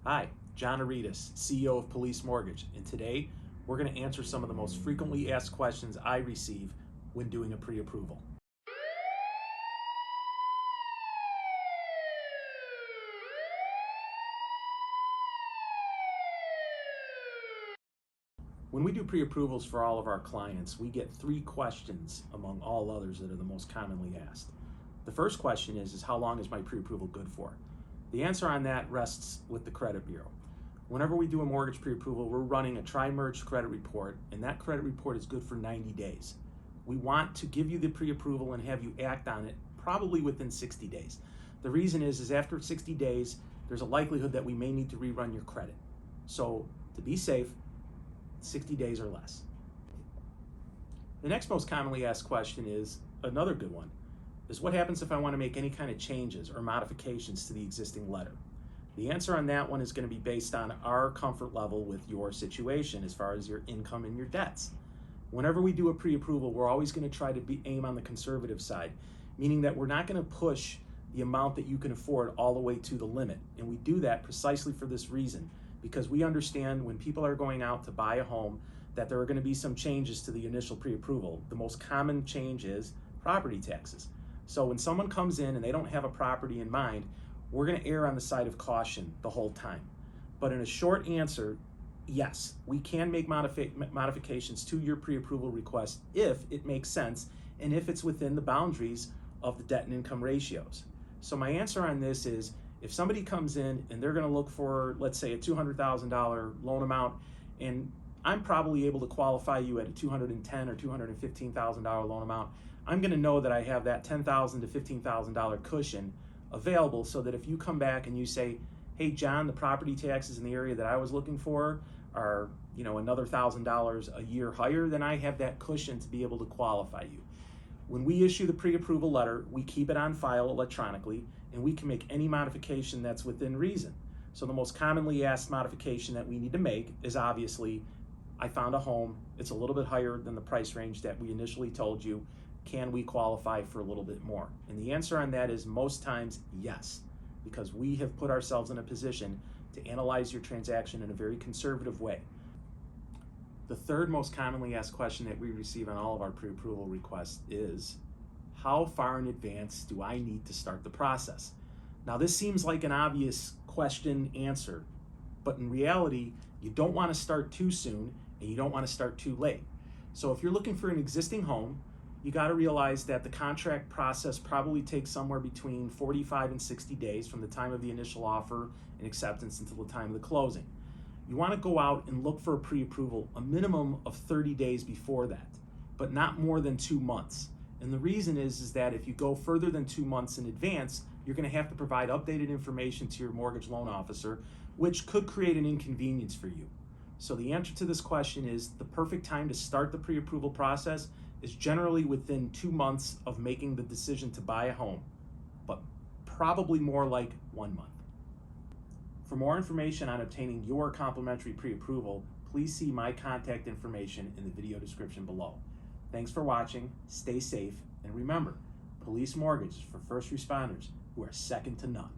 Hi, John Aretos, CEO of Police Mortgage, and today we're going to answer some of the most frequently asked questions I receive when doing a pre-approval. When we do pre-approvals for all of our clients, we get three questions among all others that are the most commonly asked. The first question is how long is my pre-approval good for? The answer on that rests with the credit bureau. Whenever we do a mortgage pre-approval, we're running a tri-merged credit report, and that credit report is good for 90 days. We want to give you the pre-approval and have you act on it probably within 60 days. The reason is after 60 days, there's a likelihood that we may need to rerun your credit. So to be safe, 60 days or less. The next most commonly asked question is another good one, is what happens if I want to make any kind of changes or modifications to the existing letter? The answer on that one is going to be based on our comfort level with your situation as far as your income and your debts. Whenever we do a pre-approval, we're always going to try to aim on the conservative side, meaning that we're not going to push the amount that you can afford all the way to the limit. And we do that precisely for this reason, because we understand when people are going out to buy a home that there are going to be some changes to the initial pre-approval. The most common change is property taxes. So when someone comes in and they don't have a property in mind, we're going to err on the side of caution the whole time. But in a short answer, yes, we can make modifications to your pre-approval request if it makes sense and if it's within the boundaries of the debt and income ratios. So my answer on this is, if somebody comes in and they're going to look for, let's say, a $200,000 loan amount, and I'm probably able to qualify you at a $210,000 or $215,000 loan amount, I'm going to know that I have that $10,000 to $15,000 cushion available, so that if you come back and you say, hey John, the property taxes in the area that I was looking for are another $1,000 a year higher, then I have that cushion to be able to qualify you. When we issue the pre-approval letter, we keep it on file electronically, and we can make any modification that's within reason. So the most commonly asked modification that we need to make is obviously, I found a home, it's a little bit higher than the price range that we initially told you. Can we qualify for a little bit more? And the answer on that is most times yes, because we have put ourselves in a position to analyze your transaction in a very conservative way. The third most commonly asked question that we receive on all of our pre-approval requests is, how far in advance do I need to start the process? Now this seems like an obvious question answer, but in reality, you don't want to start too soon and you don't want to start too late. So if you're looking for an existing home, you got to realize that the contract process probably takes somewhere between 45 and 60 days from the time of the initial offer and acceptance until the time of the closing. You want to go out and look for a pre-approval a minimum of 30 days before that, but not more than 2 months. And the reason is that if you go further than 2 months in advance, you're going to have to provide updated information to your mortgage loan officer, which could create an inconvenience for you. So the answer to this question is, the perfect time to start the pre-approval process is generally within 2 months of making the decision to buy a home, but probably more like 1 month. For more information on obtaining your complimentary pre-approval, please see my contact information in the video description below. Thanks for watching, stay safe, and remember, Police Mortgage is for first responders who are second to none.